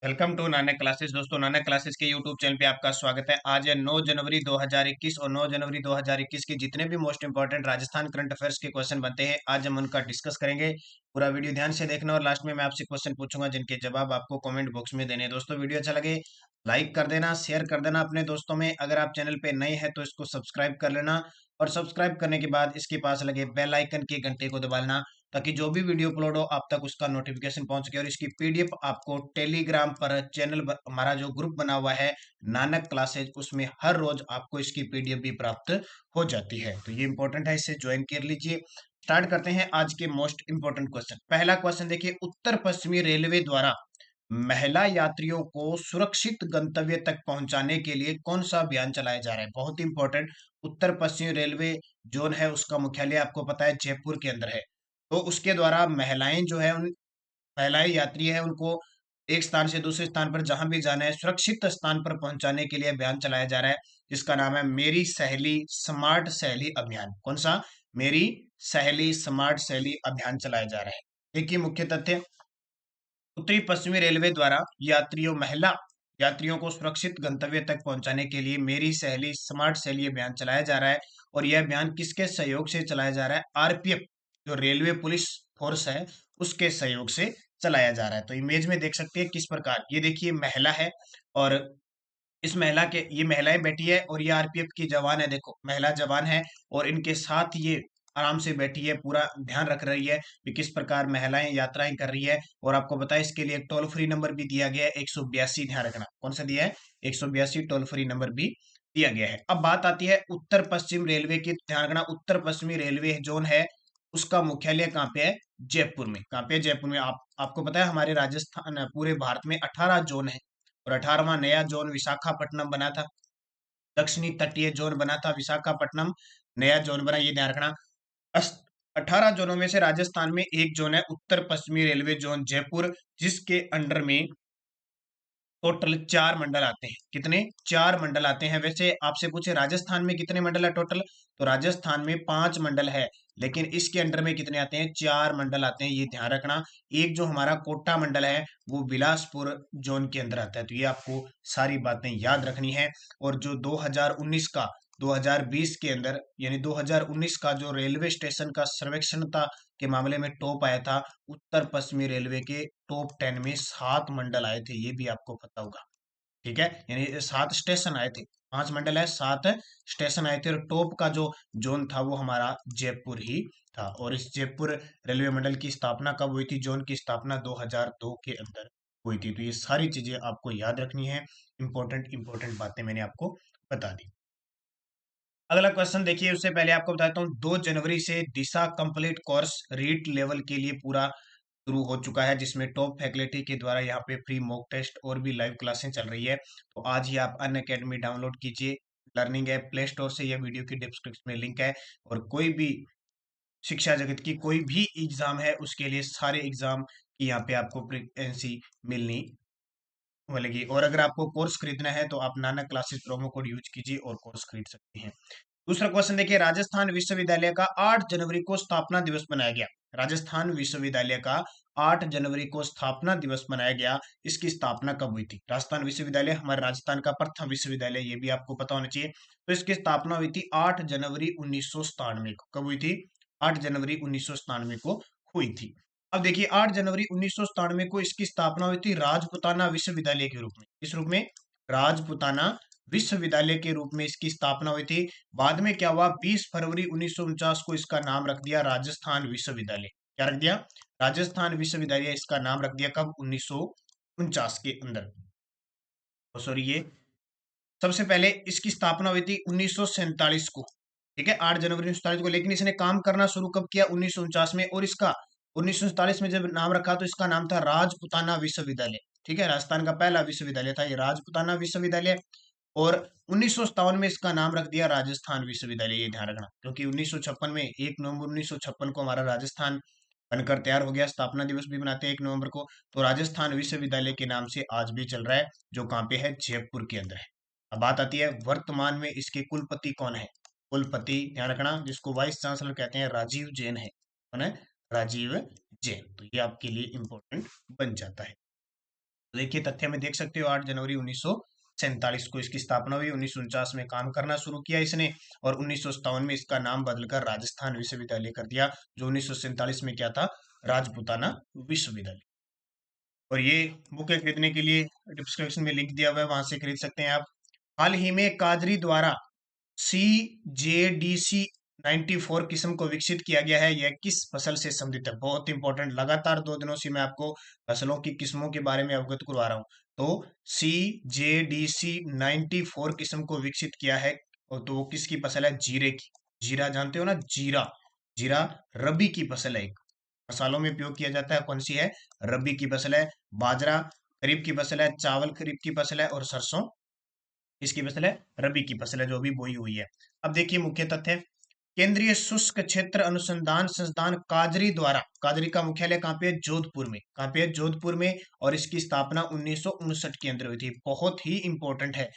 Welcome to Nanak classes. दोस्तों, Nanak classes के YouTube channel पे आपका स्वागत है। आज है 9 जनवरी 2021 और 9 जनवरी 2021 के जितने भी most important Rajasthan current affairs के क्वेश्चन बनते हैं, आज हम उनका डिस्कस करेंगे। पूरा वीडियो ध्यान से देखना और लास्ट में मैं आपसे क्वेश्चन पूछूंगा जिनके जवाब आपको कमेंट बॉक्स में देने हैं। दोस्तों, वीडियो अच्छा लगे लाइक कर देना, शेयर कर देना अपने दोस्तों में। अगर आप चैनल पे नए हैं तो इसको सब्सक्राइब कर लेना और सब्सक्राइब करने के बाद इसके पास लगे बेल आइकन के घंटे को दबा लेना ताकि जो भी वीडियो अपलोड हो आप तक उसका नोटिफिकेशन पहुंच सके। और इसकी पीडीएफ आपको टेलीग्राम पर हमारा जो ग्रुप बना हुआ है नानक क्लासेज, उसमें हर रोज आपको इसकी पीडीएफ भी प्राप्त हो जाती है। तो ये इंपॉर्टेंट है, इसे ज्वाइन कर लीजिए। स्टार्ट करते हैं आज के मोस्ट इंपॉर्टेंट क्वेश्चन। पहला क्वेश्चन देखिए, उत्तर पश्चिमी रेलवे द्वारा महिला यात्रियों को सुरक्षित गंतव्य तक पहुंचाने के लिए कौन सा अभियान चलाया जा रहा है? बहुत इंपॉर्टेंट। उत्तर पश्चिमी रेलवे जोन है, उसका मुख्यालय आपको पता है जयपुर के अंदर है। तो उसके द्वारा महिलाएं जो है, उन महिलाएं यात्री है, उनको एक स्थान से दूसरे स्थान पर जहां भी जाना है सुरक्षित स्थान पर पहुंचाने के लिए अभियान चलाया जा रहा है, जिसका नाम है मेरी सहेली स्मार्ट सहेली अभियान। कौन सा? मेरी सहेली स्मार्ट सहेली अभियान चलाया जा रहा है। देखिए मुख्य तथ्य, उत्तरी पश्चिमी रेलवे द्वारा महिला यात्रियों को सुरक्षित गंतव्य तक पहुंचाने के लिए मेरी सहेली स्मार्ट सहेली अभियान चलाया जा रहा है। और यह अभियान किसके सहयोग से चलाया जा रहा है? आरपीएफ, जो रेलवे पुलिस फोर्स है, उसके सहयोग से चलाया जा रहा है। तो इमेज में देख सकते हैं किस प्रकार, ये देखिए महिला है और इस महिला के, ये महिलाएं बैठी है और ये आरपीएफ की जवान है। देखो महिला जवान है और इनके साथ ये आराम से बैठी है, पूरा ध्यान रख रही है कि किस प्रकार महिलाएं यात्राएं कर रही है। और आपको पता है इसके लिए एक टोल फ्री नंबर भी दिया गया है 182। ध्यान रखना, कौन सा दिया है? 182 टोल फ्री नंबर भी दिया गया है। अब बात आती है उत्तर पश्चिम रेलवे की। ध्यान रखना, उत्तर पश्चिमी रेलवे जोन है, उसका मुख्यालय कहाँ पे है? जयपुर में। कहाँ पे है? जयपुर में। आपको पता है हमारे राजस्थान, पूरे भारत में 18 जोन है और 18वां नया जोन विशाखापट्टनम बना था। दक्षिणी तटीय जोन बना था विशाखापट्टनम, नया जोन बना, ये ध्यान रखना। 18 जोनों में से राजस्थान में एक जोन है उत्तर पश्चिमी रेलवे जोन जयपुर, जिसके अंडर में टोटल 4 मंडल आते हैं। कितने? 4 मंडल आते हैं। वैसे आपसे पूछे राजस्थान में कितने मंडल है टोटल, तो राजस्थान में 5 मंडल है, लेकिन इसके अंडर में कितने आते हैं? 4 मंडल आते हैं, ये ध्यान रखना। एक जो हमारा कोटा मंडल है वो बिलासपुर जोन के अंदर आता है। तो ये आपको सारी बातें याद रखनी है। और जो 2019 का 2020 के अंदर, यानी 2019 का जो रेलवे स्टेशन का सर्वेक्षणता के मामले में टॉप आया था, उत्तर पश्चिमी रेलवे के टॉप 10 में 7 मंडल आए थे, ये भी आपको पता होगा। ठीक है, यानी 7 स्टेशन आए थे। 5 मंडल है, 7 स्टेशन आए थे और टॉप का जो जोन था वो हमारा जयपुर ही था। और इस जयपुर रेलवे मंडल की स्थापना कब हुई थी? जोन की स्थापना 2002 के अंदर हुई थी। तो ये सारी चीजें आपको याद रखनी है, इंपॉर्टेंट इंपॉर्टेंट बातें मैंने आपको बता दी। अगला क्वेश्चन देखिए, उससे पहले आपको बताता हूँ 2 जनवरी से दिशा कंप्लीट कोर्स रीट लेवल के लिए पूरा शुरू हो चुका है, जिसमें टॉप फैकल्टी के द्वारा यहाँ पे फ्री मॉक टेस्ट और भी लाइव क्लासें चल रही है। तो आज ही आप अन अकेडमी डाउनलोड कीजिए, लर्निंग ऐप प्ले स्टोर से, यह वीडियो की डिस्क्रिप्शन में लिंक है। और कोई भी शिक्षा जगत की कोई भी एग्जाम है उसके लिए सारे एग्जाम की यहाँ पे आपको प्रिपरेंसी मिलनी मिलेगी। और अगर आपको कोर्स खरीदना है तो आप Nanak classes promo code use कीजिए और कोर्स खरीद सकते हैं। दूसरा क्वेश्चन देखिए, राजस्थान विश्वविद्यालय का 8 जनवरी को स्थापना दिवस मनाया गया। राजस्थान विश्वविद्यालय का 8 जनवरी को स्थापना दिवस मनाया गया। इसकी स्थापना कब हुई थी? राजस्थान विश्वविद्यालय हमारे राजस्थान का प्रथम विश्वविद्यालय, ये भी आपको पता होना चाहिए। तो इसकी स्थापना हुई थी 8 जनवरी 1997 को। कब हुई थी? 8 जनवरी 1997 को हुई थी। अब देखिए 8 जनवरी 1997 को इसकी स्थापना हुई थी राजपुताना विश्वविद्यालय के रूप में। इस रूप में राजपुताना विश्वविद्यालय के रूप में इसकी स्थापना हुई थी। बाद में क्या हुआ? 20 फरवरी 1949 को इसका नाम रख दिया राजस्थान विश्वविद्यालय। क्या रख दिया? राजस्थान विश्वविद्यालय इसका नाम रख दिया। कब? 1949 के अंदर। सॉरी, ये सबसे पहले इसकी स्थापना हुई थी 1947 को। ठीक है, 8 जनवरी 1947 को। लेकिन इसने काम करना शुरू कब किया? 1949 में। और इसका 1947 में जब नाम रखा तो इसका नाम था राजपुताना विश्वविद्यालय। ठीक है, राजस्थान का पहला विश्वविद्यालय था ये राजपुताना विश्वविद्यालय। और 1957 में इसका नाम रख दिया राजस्थान विश्वविद्यालय, ये ध्यान रखना। क्योंकि 1956 में 1 नवंबर 1956 को हमारा राजस्थान बनकर तैयार हो गया। स्थापना दिवस भी मनाते हैं 1 नवंबर को। तो राजस्थान विश्वविद्यालय के नाम से आज भी चल रहा है, जो कहाँ पे है? जयपुर के अंदर है। अब बात आती है वर्तमान में इसके कुलपति कौन है? कुलपति ध्यान रखना, जिसको वाइस चांसलर कहते हैं, राजीव जैन है। कौन है? राजीव जैन। तो ये आपके लिए इंपॉर्टेंट बन जाता है। तो देखिए तथ्य में देख सकते हो 8 जनवरी 1947 को इसकी स्थापना हुई। 1949 में काम करना शुरू किया इसने और 1957 में इसका नाम बदलकर राजस्थान विश्वविद्यालय कर दिया, जो 1947 में क्या था, राजपुताना विश्वविद्यालय। और ये बुकें खरीदने के लिए डिस्क्रिप्शन में लिंक दिया हुआ है, वहां से खरीद सकते हैं आप। हाल ही में काजरी द्वारा CJDC 94 किस्म को विकसित किया गया है, यह किस फसल से संबंधित है? बहुत इंपॉर्टेंट, लगातार 2 दिनों से मैं आपको फसलों की किस्मों के बारे में अवगत करवा रहा हूँ। तो CJDC 94 किस्म को विकसित किया है, और तो वो किसकी फसल है? जीरे की। जीरा जानते हो ना, जीरा। जीरा रबी की फसल है, एक मसालों में उपयोग किया जाता है। कौन सी है? रबी की फसल है। बाजरा खरीफ की फसल है, चावल खरीफ की फसल है, और सरसों इसकी फसल है, रबी की फसल है जो अभी बोई हुई है। अब देखिए मुख्य तथ्य। केंद्रीय शुष्क क्षेत्र अनुसंधान संस्थान काजरी द्वारा, काजरी का मुख्यालय कहाँ पे है? जोधपुर में। कहाँ पे है? जोधपुर में। और इसकी स्थापना 1959 के अंदर हुई थी, बहुत ही इंपॉर्टेंट है।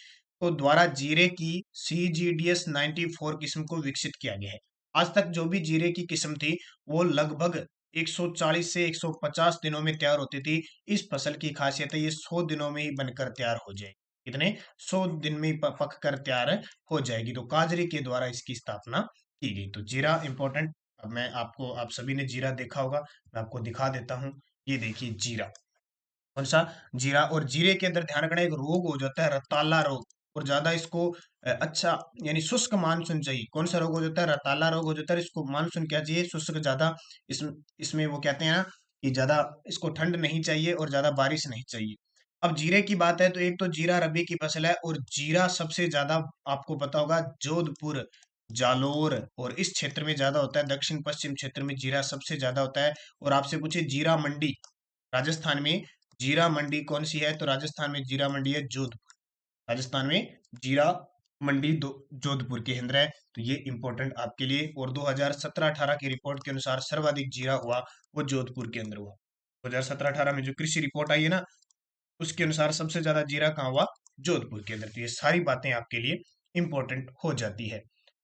तो द्वारा जीरे की CGDS 94 किस्म को विकसित किया गया है। आज तक जो भी जीरे की किस्म थी वो लगभग 140 से 150 दिनों में तैयार होती थी। इस फसल की खासियत है ये 100 दिनों में ही बनकर तैयार हो जाएगी। कितने? 100 दिन में ही पक कर तैयार हो जाएगी। तो काजरी के द्वारा इसकी स्थापना की गई। तो जीरा इंपॉर्टेंट। अब मैं आपको, आप सभी ने जीरा देखा होगा, मैं आपको दिखा देता हूँ। ये देखिए जीरा, कौन सा? जीरा। और जीरे के अंदर ध्यान रखना, एक रोग हो जाता है रताला रोग, और ज्यादा इसको अच्छा यानी शुष्क मानसून चाहिए। कौन सा रोग हो जाता है? रताला रोग हो जाता है। इसको मानसून क्या चाहिए? शुष्क ज्यादा। इसमें वो कहते हैं ना कि ज्यादा इसको ठंड नहीं चाहिए और ज्यादा बारिश नहीं चाहिए। अब जीरे की बात है तो एक तो जीरा रबी की फसल है, और जीरा सबसे ज्यादा आपको पता होगा जोधपुर, जालोर और इस क्षेत्र में ज्यादा होता है। दक्षिण पश्चिम क्षेत्र में जीरा सबसे ज्यादा होता है। और आपसे पूछे जीरा मंडी राजस्थान में, जीरा मंडी कौन सी है? तो राजस्थान में जीरा मंडी है जोधपुर। राजस्थान में जीरा मंडी जोधपुर के अंदर है। तो ये इंपॉर्टेंट आपके लिए। और 2017-18 की रिपोर्ट के अनुसार सर्वाधिक जीरा हुआ वो जोधपुर के अंदर हुआ। 2017-18 में जो कृषि रिपोर्ट आई है ना, उसके अनुसार सबसे ज्यादा जीरा कहाँ हुआ? जोधपुर के अंदर। तो ये सारी बातें आपके लिए इंपॉर्टेंट हो जाती है।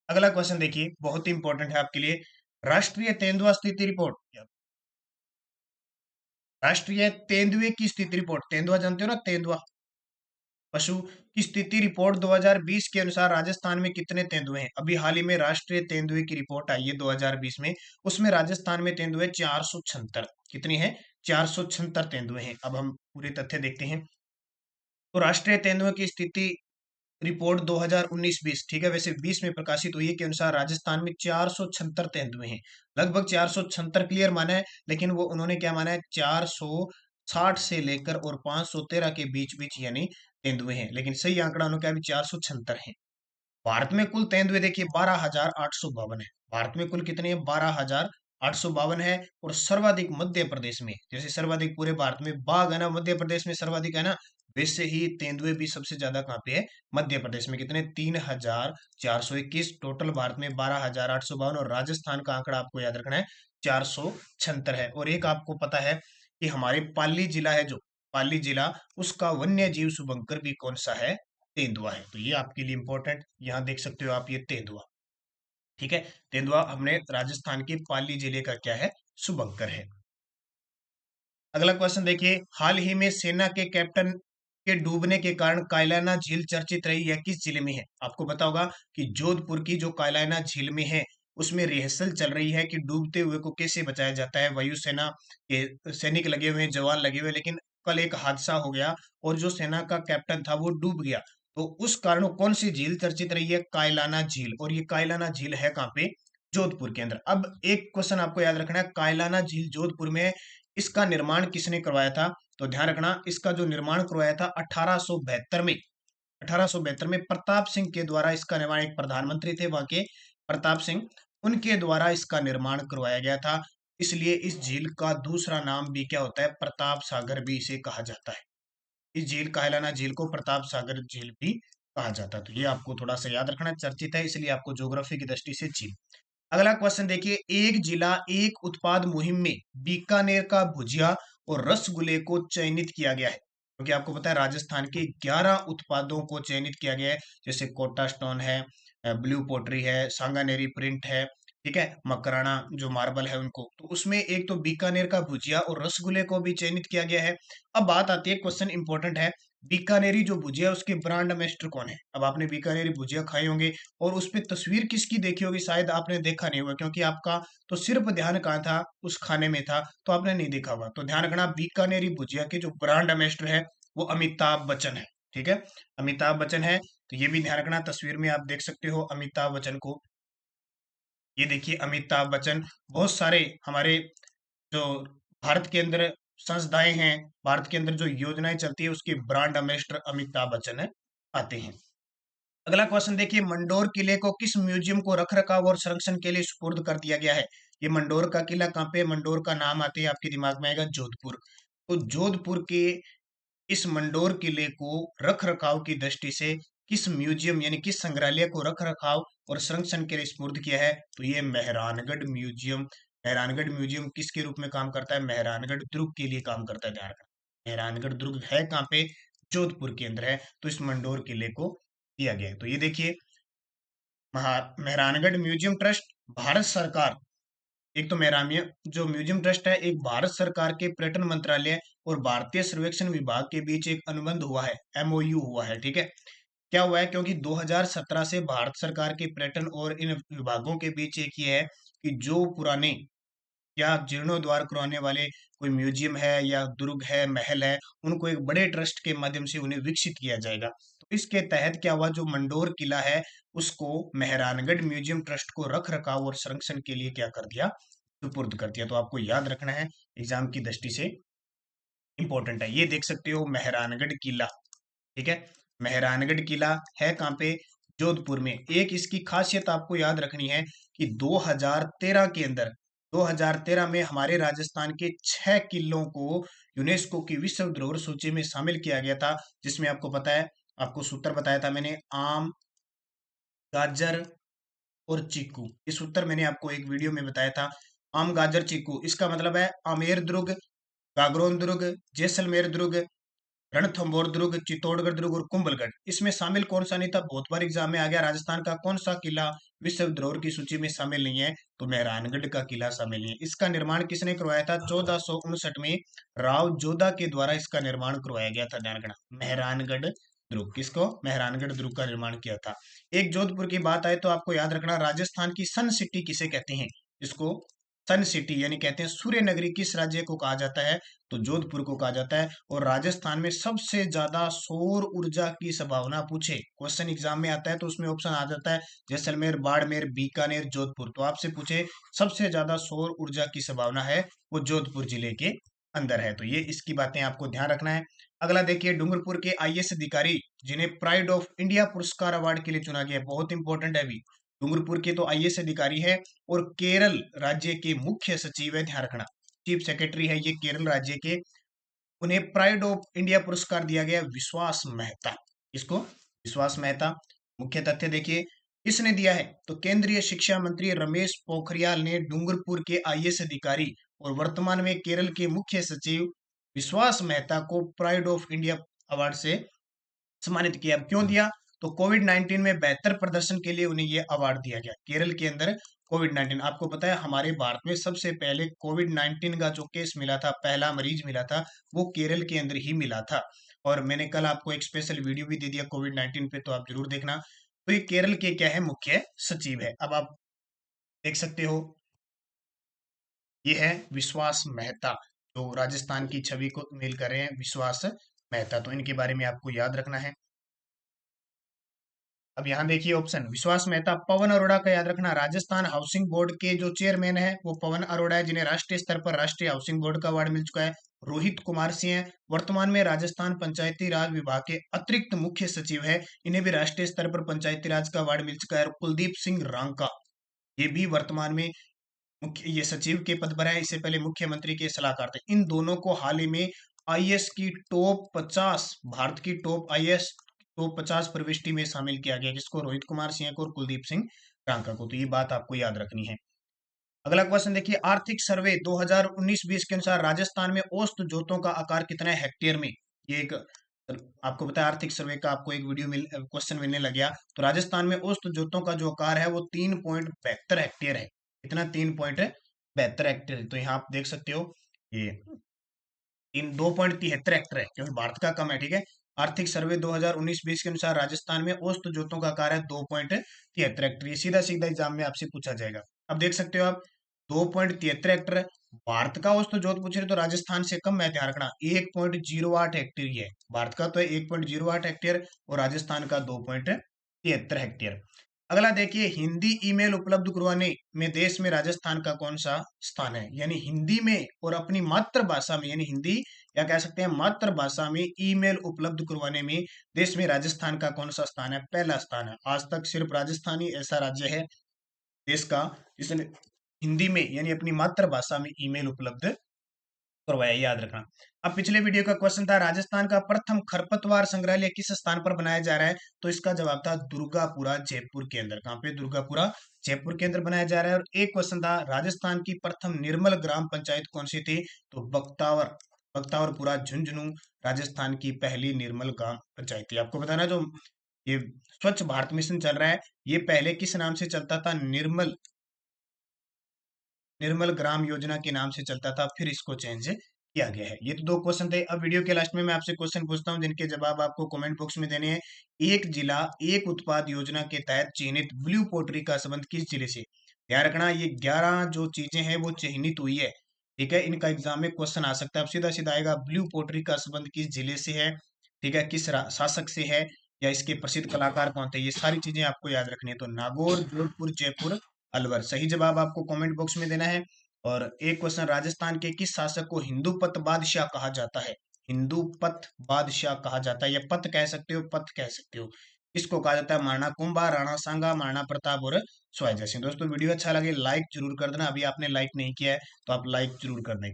अगला क्वेश्चन देखिए, बहुत ही इंपॉर्टेंट है आपके लिए। राष्ट्रीय तेंदुआ स्थिति रिपोर्ट, राष्ट्रीय तेंदुए की स्थिति रिपोर्ट, तेंदुआ जानते हो ना, तेंदुआ पशु की स्थिति रिपोर्ट 2020 के अनुसार राजस्थान में कितने तेंदुए हैं? अभी हाल ही में राष्ट्रीय तेंदुए की रिपोर्ट आई है 2020 में, उसमें राजस्थान में तेंदुए 476। कितनी है? 476 तेंदुए हैं। अब हम पूरे तथ्य देखते हैं। तो राष्ट्रीय तेंदुए की स्थिति रिपोर्ट 2019-20, ठीक है, वैसे 20 में प्रकाशित हुई है, के अनुसार राजस्थान में 476 तेंदुए हैं। लगभग 476 क्लियर माना है, लेकिन वो उन्होंने क्या माना है? 460 से लेकर और 513 के बीच बीच यानी तेंदुए हैं, लेकिन सही आंकड़ा उन्होंने क्या? भी 476 है। भारत में कुल तेंदुए देखिए 12,852 है। भारत में कुल कितने हैं? 12,852 है। और सर्वाधिक मध्य प्रदेश में, जैसे सर्वाधिक पूरे भारत में बाघ है ना, मध्य प्रदेश में सर्वाधिक है ना, वैसे ही तेंदुए भी सबसे ज्यादा कहाँ पे है? मध्य प्रदेश में। कितने? 3,421। टोटल भारत में 12,852, और राजस्थान का आंकड़ा आपको याद रखना है 476 है। और एक आपको पता है कि हमारे पाली जिला है, जो पाली जिला, उसका वन्य जीव शुभंकर भी कौन सा है? तेंदुआ है। तो ये आपके लिए इंपॉर्टेंट, यहाँ देख सकते हो आप, ये तेंदुआ, ठीक है। तेंदुआ हमने राजस्थान के पाली जिले का क्या है? शुभंकर है। अगला क्वेश्चन देखिए, हाल ही में सेना के कैप्टन के डूबने के कारण कायलाना झील चर्चित रही है, किस जिले में है? आपको पता होगा कि जोधपुर की जो कायलाना झील में है, उसमें रिहर्सल चल रही है कि डूबते हुए को कैसे बचाया जाता है। वायुसेना के सैनिक लगे हुए हैं, जवान लगे हुए हैं, लेकिन कल एक हादसा हो गया और जो सेना का कैप्टन था वो डूब गया। तो उस कारण कौन सी झील चर्चित रही है? कायलाना झील। और ये कायलाना झील है कहाँ पे? जोधपुर के अंदर। अब एक क्वेश्चन आपको याद रखना है, कायलाना झील जोधपुर में है, इसका निर्माण किसने करवाया था? तो ध्यान रखना, इसका जो निर्माण करवाया था 1872 में, 1872 में प्रताप सिंह के द्वारा इसका निर्माण, एक प्रधानमंत्री थे वहां के, प्रताप सिंह, उनके द्वारा इसका निर्माण करवाया गया था। इसलिए इस झील का दूसरा नाम भी क्या होता है? प्रताप सागर भी इसे कहा जाता है। इस झील, कायलाना झील को प्रताप सागर झील भी कहा जाता है। तो ये आपको थोड़ा सा याद रखना, चर्चित है इसलिए आपको ज्योग्राफी की दृष्टि से झील। अगला क्वेश्चन देखिए, एक जिला एक उत्पाद मुहिम में बीकानेर का भुजिया और रसगुल्ले को चयनित किया गया है, क्योंकि आपको पता है राजस्थान के 11 उत्पादों को चयनित किया गया है, जैसे कोटा स्टोन है, ब्लू पोट्री है, सांगानेरी प्रिंट है, ठीक है, मकराना जो मार्बल है उनको, तो उसमें एक तो बीकानेर का भुजिया और रसगुल्ले को भी चयनित किया गया है। अब बात आती है, क्वेश्चन इंपॉर्टेंट है, बीकानेरी जो भुजिया है उसके ब्रांड एम्बेसडर कौन है? अब आपने बीकानेरी भुजिया खाए होंगे और उस पे तस्वीर किसकी देखी होगी, शायद आपने देखा नहीं होगा, क्योंकि आपका तो सिर्फ ध्यान कहाँ था, उस खाने में था, तो आपने नहीं देखा होगा। तो ध्यान रखना, बीकानेरी भुजिया के जो ब्रांड एम्बेसडर है वो अमिताभ बच्चन है। ठीक है, अमिताभ बच्चन है, तो ये भी ध्यान रखना, तस्वीर में आप देख सकते हो अमिताभ बच्चन को। ये देखिए अमिताभ बच्चन, बहुत सारे हमारे जो भारत के अंदर संस्थाएं हैं, भारत के अंदर जो योजनाएं चलती है उसके ब्रांड एम्बेसडर अमिताभ बच्चन है, आते हैं। अगला क्वेश्चन देखिए, मंडोर किले को किस म्यूजियम को रख रखाव और संरक्षण के लिए सुपुर्द कर दिया गया है? ये मंडोर का किला कहाँ पे है? मंडोर का नाम आते ही आपके दिमाग में आएगा जोधपुर। तो जोधपुर के इस मंडोर किले को रख रखाव की दृष्टि से किस म्यूजियम यानी किस संग्रहालय को रख रखाव और संरक्षण के लिए स्पुर्द किया है? तो ये मेहरानगढ़ म्यूजियम। मेहरानगढ़ म्यूजियम किसके रूप में काम करता है? मेहरानगढ़ दुर्ग के लिए काम करता है, ध्यान रखना। मेहरानगढ़ दुर्ग है कहाँ पे? जोधपुर के अंदर है, तो इस मंडोर किले को दिया गया है। तो ये देखिए, मेहरानगढ़ म्यूजियम ट्रस्ट भारत सरकार, एक तो मेहरामिया जो म्यूजियम ट्रस्ट है, एक भारत सरकार के पर्यटन मंत्रालय और भारतीय सर्वेक्षण विभाग के बीच एक अनुबंध हुआ है, एमओयू हुआ है। ठीक है, क्या हुआ है, क्योंकि 2017 से भारत सरकार के पर्यटन और इन विभागों के बीच एक ये है कि जो पुराने या जीर्णोद्धार करवाने वाले कोई म्यूजियम है या दुर्ग है, महल है, उनको एक बड़े ट्रस्ट के माध्यम से उन्हें विकसित किया जाएगा। तो इसके तहत क्या हुआ, जो मंडोर किला है उसको मेहरानगढ़ म्यूजियम ट्रस्ट को रख रखाव और संरक्षण के लिए क्या कर दिया, सुपुर्द कर दिया। तो आपको याद रखना है, एग्जाम की दृष्टि से इंपॉर्टेंट है। ये देख सकते हो मेहरानगढ़ किला। ठीक है, मेहरानगढ़ किला है कहाँ पे? जोधपुर में। एक इसकी खासियत आपको याद रखनी है कि 2013 के अंदर, 2013 में हमारे राजस्थान के 6 किलों को यूनेस्को की विश्व धरोहर सूची में शामिल किया गया था, जिसमें आपको पता है, आपको सूत्र बताया था मैंने, आम, गाजर और चीकू। ये सूत्र मैंने आपको एक वीडियो में बताया था। आम, गाजर, चीकू, इसका मतलब है आमेर दुर्ग, गागरोन दुर्ग, जैसलमेर दुर्ग, रणथंभौर दुर्ग, चित्तौड़गढ़ दुर्ग और कुंभलगढ़। इसमें शामिल कौन सा नहीं था? बहुत बार एग्जाम में आ गया, राजस्थान का कौन सा किला विश्व धरोहर की सूची में शामिल नहीं है? तो मेहरानगढ़ का किला शामिल नहीं है। इसका निर्माण किसने करवाया था? 1459 में राव जोधा के द्वारा इसका निर्माण करवाया गया था, ध्यान रखना। मेहरानगढ़ दुर्ग, किसको? मेहरानगढ़ दुर्ग का निर्माण किया था। एक जोधपुर की बात आए तो आपको याद रखना, राजस्थान की सन सिटी किसे कहते हैं? इसको सन सिटी यानी कहते हैं सूर्य नगरी किस राज्य को कहा जाता है? तो जोधपुर को कहा जाता है। और राजस्थान में सबसे ज्यादा सौर ऊर्जा की संभावना पूछे, क्वेश्चन एग्जाम में आता है तो उसमें ऑप्शन आ जाता है जैसलमेर, बाड़मेर, बीकानेर, जोधपुर। तो आपसे पूछे सबसे ज्यादा सौर ऊर्जा की संभावना है, वो जोधपुर जिले के अंदर है। तो ये इसकी बातें आपको ध्यान रखना है। अगला देखिए, डूंगरपुर के आईएएस अधिकारी जिन्हें प्राइड ऑफ इंडिया पुरस्कार अवार्ड के लिए चुना गया है, बहुत इंपॉर्टेंट है भी। डूंगरपुर के तो आईएएस अधिकारी है और केरल राज्य के मुख्य सचिव है, ध्यान रखना। चीफ सेक्रेटरी है ये केरल राज्य के। उन्हें प्राइड ऑफ इंडिया पुरस्कार दिया गया विश्वास मेहता। इसको विश्वास मेहता। मुख्य तथ्य देखिए, किसने दिया है? तो केंद्रीय शिक्षा मंत्री रमेश पोखरियाल ने डूंगरपुर के आईएएस अधिकारी और वर्तमान में केरल के मुख्य सचिव विश्वास मेहता को प्राइड ऑफ इंडिया अवार्ड से सम्मानित किया। अब क्यों दिया? तो कोविड 19 में बेहतर प्रदर्शन के लिए उन्हें यह अवार्ड दिया गया। केरल के अंदर कोविड 19, आपको पता है हमारे भारत में सबसे पहले कोविड 19 का जो केस मिला था, पहला मरीज मिला था, वो केरल के अंदर ही मिला था। और मैंने कल आपको एक स्पेशल वीडियो भी दे दिया कोविड 19 पे, तो आप जरूर देखना। तो ये केरल के क्या है? मुख्य सचिव है। अब आप देख सकते हो, ये है विश्वास मेहता, जो राजस्थान की छवि को मेल कर रहे हैं, विश्वास मेहता। तो इनके बारे में आपको याद रखना है। अब यहाँ देखिए ऑप्शन, विश्वास मेहता, पवन अरोड़ा का याद रखना। राजस्थान हाउसिंग बोर्ड के जो चेयरमैन है वो पवन अरोड़ा है, जिन्हें राष्ट्रीय स्तर पर राष्ट्रीय हाउसिंग बोर्ड का अवार्ड मिल चुका है। रोहित कुमार सिंह है, वर्तमान में राजस्थान पंचायती राज विभाग के अतिरिक्त मुख्य सचिव है, इन्हें भी राष्ट्रीय स्तर पर पंचायती राज का अवार्ड मिल चुका है। और कुलदीप सिंह रांका, ये भी वर्तमान में मुख्य ये सचिव के पद पर है, इससे पहले मुख्यमंत्री के सलाहकार थे। इन दोनों को हाल ही में आईएएस की टॉप 50, भारत की टॉप आईएएस टॉप 50 प्रविष्टि में शामिल किया गया, जिसको रोहित कुमार सिंह को और कुलदीप सिंह रांका को। तो ये बात आपको याद रखनी है। अगला क्वेश्चन देखिए, आर्थिक सर्वे 2019-20 के अनुसार राजस्थान में औसत जोतों का आकार कितना है हेक्टेयर में? ये एक आपको पता है, आर्थिक सर्वे का आपको एक वीडियो मिल क्वेश्चन मिलने लग गया। तो राजस्थान में औसत जोतों का जो आकार है वो 3.72 हेक्टेयर है। इतना 3.72 हेक्टेयर। तो यहाँ आप देख सकते हो ये इन 2.73 हेक्टेयर है, क्योंकि भारत का कम है, ठीक है। आर्थिक सर्वे 2019-20 के अनुसार राजस्थान में औसत जोतों का आकार है 2.73 हेक्टेयर। ये सीधा सीधा एग्जाम में आपसे पूछा जाएगा। अब देख सकते हो आप 2.73 हेक्टेयर, भारत का औसत जोत पूछ रहे तो राजस्थान से कम है, ध्यान रखना 1.08 हेक्टेयर ही है। भारत का तो है 1.08 हेक्टेयर और राजस्थान का 2.73 हेक्टेयर। अगला देखिए, हिंदी ईमेल उपलब्ध करवाने में देश में राजस्थान का कौन सा स्थान है। यानी हिंदी में और अपनी मातृभाषा में, यानी हिंदी या कह सकते हैं मातृभाषा में ईमेल उपलब्ध करवाने में देश में राजस्थान का कौन सा स्थान है। पहला स्थान है। आज तक सिर्फ राजस्थान ही ऐसा राज्य है देश का जिसने हिंदी में यानी अपनी मातृभाषा में ईमेल उपलब्ध करवाया, याद रखना। अब पिछले वीडियो का क्वेश्चन था राजस्थान का प्रथम खरपतवार संग्रहालय किस स्थान पर बनाया जा रहा है, तो इसका जवाब था दुर्गापुरा जयपुर के अंदर। कहाँ पे? दुर्गापुरा जयपुर के अंदर बनाया जा रहा है। और एक क्वेश्चन था राजस्थान की प्रथम निर्मल ग्राम पंचायत कौन सी थी, तो बख्तावर बख्तावरपुरा झुंझुनू राजस्थान की पहली निर्मल ग्राम पंचायत थी। आपको बताना जो ये स्वच्छ भारत मिशन चल रहा है, ये पहले किस नाम से चलता था? निर्मल ग्राम योजना के नाम से चलता था, फिर इसको चेंज किया गया है। ये तो दो क्वेश्चन थे। अब वीडियो के लास्ट में मैं आपसे क्वेश्चन पूछता हूँ जिनके जवाब आपको कमेंट बॉक्स में देने हैं। एक जिला एक उत्पाद योजना के तहत चिन्हित ब्लू पोल्ट्री का संबंध किस जिले से? ध्यान रखना ये 11 जो चीजें हैं वो चिन्हित हुई है, ठीक है। इनका एग्जाम में क्वेश्चन आ सकता है। अब सीधा सीधा आएगा, ब्लू पोल्ट्री का संबंध किस जिले से है, ठीक है, किस शासक से है, या इसके प्रसिद्ध कलाकार कौन थे, ये सारी चीजें आपको याद रखनी है। तो नागौर, जोधपुर, जयपुर, अलवर। सही जवाब आपको कमेंट बॉक्स में देना है। और एक क्वेश्चन, राजस्थान के किस शासक को हिंदूपत बादशाह कहा जाता है? हिंदूपत बादशाह कहा जाता है, या पत कह सकते हो, पत कह सकते हो। इसको कहा जाता है महाराणा कुंभा, राणा सांगा, महाराणा प्रताप और सवाई जयसिंह। दोस्तों वीडियो अच्छा लगे लाइक जरूर कर देना। अभी आपने लाइक नहीं किया है तो आप लाइक जरूर कर दें।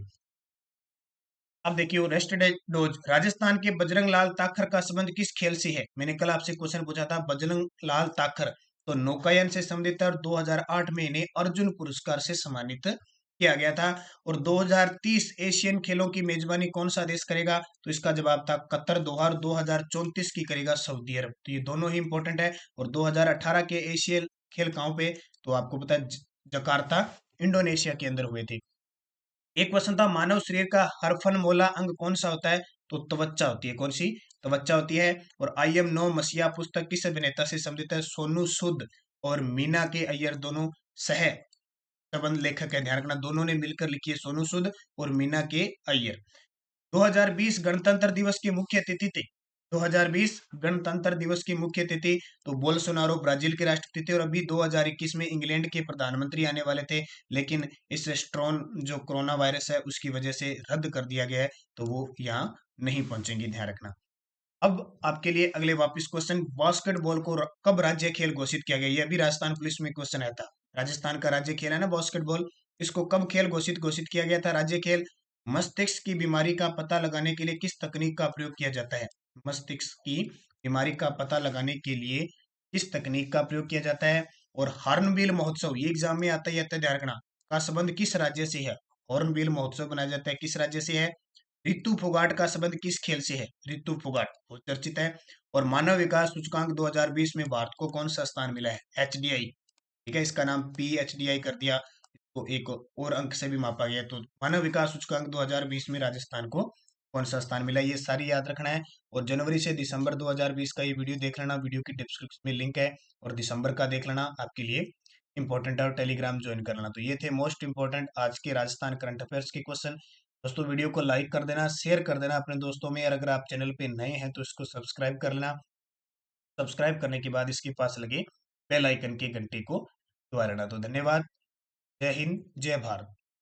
अब देखिए, रेस्ट डोज राजस्थान के बजरंग लाल ताखर का संबंध किस खेल से है? मैंने कल आपसे क्वेश्चन पूछा था बजरंग लाल ताखर तो नौकायन से संबंधित है, और 2008 में इन्हें अर्जुन पुरस्कार से सम्मानित किया गया था। और 2030 एशियन खेलों की मेजबानी कौन सा देश करेगा, तो इसका जवाब था कतर। 2034 की करेगा सऊदी अरब। तो ये दोनों ही इंपॉर्टेंट है। और 2018 के एशियन खेल कहाँ पे, तो आपको पता है जकार्ता इंडोनेशिया के अंदर हुए थे। एक क्वेश्चन था मानव शरीर का हरफनमौला अंग कौन सा होता है, तो त्वचा होती है। कौन सी? त्वचा होती है। और आई एम नो मसीहा पुस्तक किस अभिनेता से संबंधित है? सोनू सूद और मीना के अय्यर दोनों सह प्रबंध लेखक है। ध्यान रखना दोनों ने मिलकर लिखी है, सोनू सूद और मीना के अय्यर। 2020 गणतंत्र दिवस की मुख्य तिथि थी। 2020 गणतंत्र दिवस की मुख्य तिथि, तो बोल्सोनारो ब्राजील के राष्ट्रपति थे। और अभी 2021 में इंग्लैंड के प्रधानमंत्री आने वाले थे, लेकिन इस स्ट्रॉन जो कोरोना वायरस है उसकी वजह से रद्द कर दिया गया है, तो वो यहाँ नहीं पहुंचेंगे, ध्यान रखना। अब आपके लिए अगले वापस क्वेश्चन, बास्केटबॉल को कब राज्य खेल घोषित किया गया? ये अभी राजस्थान पुलिस में क्वेश्चन आया था। राजस्थान का राज्य खेल है ना बास्केटबॉल, इसको कब खेल घोषित घोषित किया गया था? राज्य खेल। मस्तिष्क की बीमारी का पता लगाने के लिए किस तकनीक का प्रयोग किया जाता है? मस्तिष्क की बीमारी का पता लगाने के लिए किस तकनीक का प्रयोग किया जाता है? और हॉर्नबिल महोत्सव, ये एग्जाम में आता ही आता है, ध्यान रखना, का संबंध किस राज्य से है? हॉर्नबिल महोत्सव बनाया जाता है किस राज्य से है? रितु फोगाट का संबंध किस खेल से है? रितु फोगाट बहुत चर्चित है। और मानव विकास सूचकांक 2020 में भारत को कौन सा स्थान मिला है? एचडीआई, ठीक है, इसका नाम पीएचडीआई कर दिया, तो एक और अंक से भी मापा गया। तो मानव विकास सूचकांक 2020 में राजस्थान को कौन सा स्थान मिला, ये सारी याद रखना है। और जनवरी से दिसंबर 2020 का ये वीडियो देख लेना, वीडियो की डिस्क्रिप्शन में लिंक है। और दिसंबर का देख लेना, आपके लिए इंपॉर्टेंट है। और टेलीग्राम ज्वाइन कर लेना। तो ये थे मोस्ट इंपॉर्टेंट आज के राजस्थान करंट अफेयर्स के क्वेश्चन। दोस्तों वीडियो को लाइक कर देना, शेयर कर देना अपने दोस्तों में, और अगर आप चैनल पे नए हैं तो इसको सब्सक्राइब कर लेना। सब्सक्राइब करने के बाद इसके पास लगे बेल आइकन के घंटे को दबा लेना। तो धन्यवाद। जय हिंद, जय भारत।